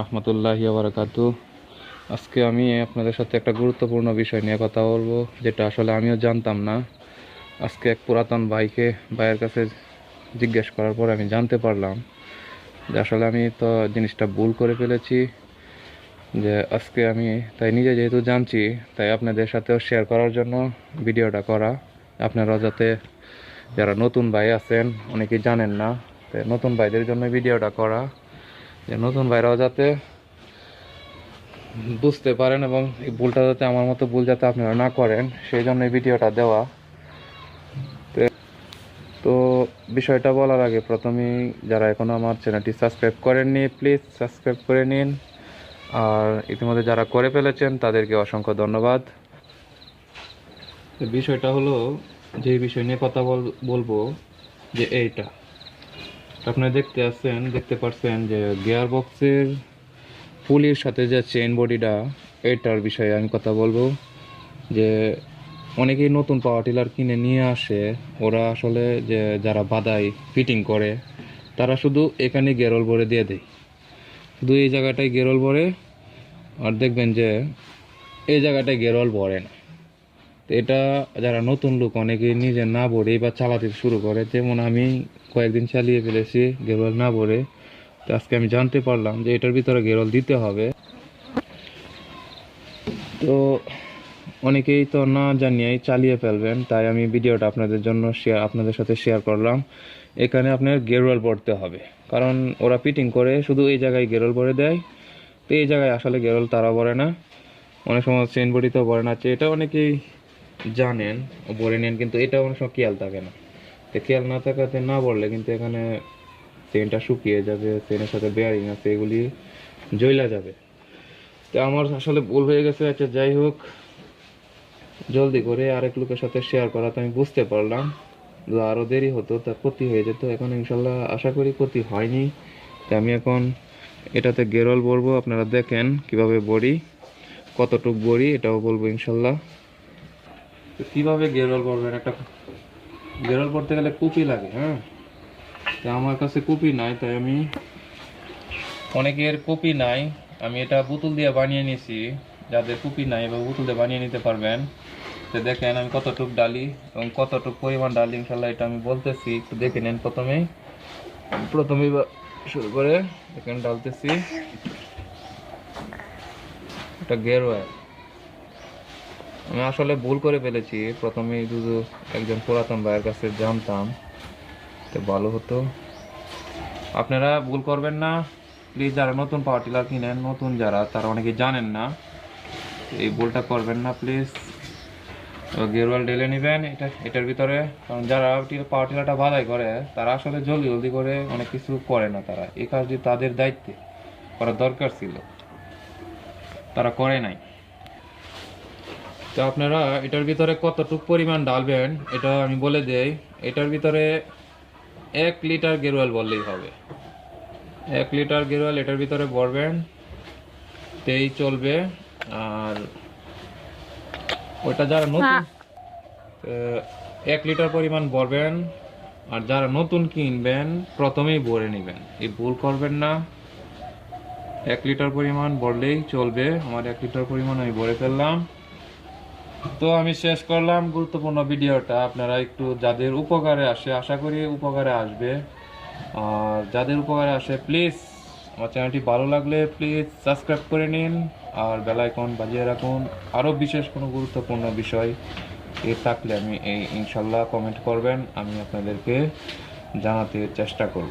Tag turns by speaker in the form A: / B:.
A: রহমতুল্লাহি ওয়া বারাকাতু। আজকে আমি আপনাদের সাথে একটা গুরুত্বপূর্ণ বিষয় নিয়ে কথা বলবো, যেটা আসলে আমিও জানতাম না। আজকে এক পুরাতন ভাইয়ের কাছে জিজ্ঞেস করার পর আমি জানতে পারলাম যে আসলে আমি তো জিনিসটা ভুল করে ফেলেছি। যে আজকে আমি তাই নিজে যেহেতু জানছি, তাই আপনাদের সাথেও শেয়ার করার জন্য ভিডিওটা করা। আপনারাও যাতে, যারা নতুন ভাই আছেন অনেকেই জানেন না, তাই নতুন ভাইদের জন্য ভিডিওটা করা, যে নতুন ভাইরাও যাতে বুঝতে পারেন এবং এই ভুলটা যাতে আমার মতো ভুল যাতে আপনারা না করেন, সেই জন্য এই ভিডিওটা দেওয়া। তো বিষয়টা বলার আগে প্রথমেই যারা এখনও আমার চ্যানেলটি সাবস্ক্রাইব করেননি, প্লিজ সাবস্ক্রাইব করে নিন। আর ইতিমধ্যে যারা করে ফেলেছেন তাদেরকে অসংখ্য ধন্যবাদ। বিষয়টা হলো, যে বিষয় নিয়ে কথা বলবো, যে এইটা আপনারা দেখতে পাচ্ছেন যে গিয়ার বক্সের পুলির সাথে যে চেইন বডিটা, এটার বিষয়ে আমি কথা বলবো। যে অনেকেই নতুন পাওয়ার টিলার কিনে নিয়ে আসে, ওরা আসলে যে যারা বাদাই ফিটিং করে তারা শুধু এখানে গেরল ভরে দিয়ে দেয়, শুধু এই জায়গাটায় গেরল ভরে, আর দেখবেন যে এই জায়গাটায় গেরল ভরে না। তো এটা যারা নতুন লোক অনেকেই নিজে না ভরে বা চালাতে শুরু করে, যেমন আমি কয়েকদিন চালিয়ে ফেলেছি গেরল না ভরে। তো আজকে আমি জানতে পারলাম যে এটার ভিতরে গেরল দিতে হবে। তো অনেকেই তো না জানিয়েই চালিয়ে ফেলবেন, তাই আমি ভিডিওটা আপনাদের সাথে শেয়ার করলাম। এখানে আপনার গেরোয়াল ভরতে হবে, কারণ ওরা ফিটিং করে শুধু এই জায়গায় গেরোল ভরে দেয়। তো এই জায়গায় আসলে গেরোল তারা ভরে না, অনেক সময় চেইন বডিতেও ভরে না। এটা অনেকেই জানেন ও ভরে নেন, কিন্তু এটা অনেক সময় খেয়াল থাকে না। তো খেয়াল না থাকাতে না ভরলে কিন্তু এখানে চেইনটা শুকিয়ে যাবে, চেইনের সাথে বেয়ারিং আছে, এগুলি জ্বলা যাবে। তো আমার আসলে ভুল হয়ে গেছে। আচ্ছা, যাই হোক, জলদি করে আরেক লোকের সাথে শেয়ার করা তো আমি বুঝতে পারলাম। আরও দেরি হতো, তা ক্ষতি হয়ে যেত। এখন ইনশাল্লাহ আশা করি ক্ষতি হয়নি। তো আমি এখন এটাতে গেরল ভরবো, আপনারা দেখেন কিভাবে ভরি, কতটুক ভরি এটাও বলবো ইনশাল্লাহ। তো কীভাবে গেরল ভরবেন, একটা গেরল ভরতে গেলে কুপি লাগে। হ্যাঁ, তো আমার কাছে কুপি নাই, তাই আমি, অনেকের কুপি নাই, আমি এটা বোতল দিয়ে বানিয়ে নিয়েছি। যাদের কুপি নাই বা বোতল দিয়ে বানিয়ে নিতে পারবেন। তো দেখেন আমি কতটুক ডালি এবং কতটুক পরিমাণ ডালি, ইনশাল্লাহ এটা আমি বলতেছি, একটু দেখে নেন। প্রথমেই শুরু করে দেখেন ডালতেছি এটা গেরোয়া। আমি আসলে ভুল করে ফেলেছি, প্রথমেই শুধু একজন পুরাতন ভাইয়ের কাছে জানতাম তো ভালো হতো। আপনারা ভুল করবেন না প্লিজ। যারা নতুন পাওয়ার টিলার কিনেন, নতুন যারা, তারা অনেকে জানেন না, এই ভুলটা করবেন না প্লিজ। গেরওয়াল ঢেলে নেবেন এটার ভিতরে, কারণ যারা পাওয়ার টিলারটা বাধাই করে তারা আসলে জলদি করে অনেক কিছু করে না। তারা এই কাজটি তাদের দায়িত্বে করা দরকার ছিল, তারা করে নাই। তো আপনারা এটার ভিতরে কতটুকু পরিমাণ ডালবেন এটা আমি বলে দেই। এটার ভিতরে 1 লিটার গেরওয়াল বললেই হবে। 1 লিটার গেরওয়াল এটার ভিতরে ভরবেন, তেই চলবে। আর ওটা যারা নতুন, 1 লিটার পরিমাণ ভরবেন। আর যারা নতুন কিনবেন প্রথমেই ভরে নেবেন, এই ভুল করবেন না। 1 লিটার পরিমাণ ভরলেই চলবে। আমার 1 লিটার পরিমাণ আমি ভরে ফেললাম। তো আমি শেষ করলাম গুরুত্বপূর্ণ ভিডিওটা। আপনারা একটু, যাদের উপকারে আসে, আশা করি উপকারে আসবে। আর যাদের উপকারে আসে, প্লিজ আমার চ্যানেলটি ভালো লাগলে প্লিজ সাবস্ক্রাইব করে নিন আর বেল আইকন বাজিয়ে রাখুন। আরও বিশেষ কোনো গুরুত্বপূর্ণ বিষয় থাকলে আমি ইনশাল্লাহ কমেন্ট করবেন, আমি আপনাদেরকে জানাতে চেষ্টা করব।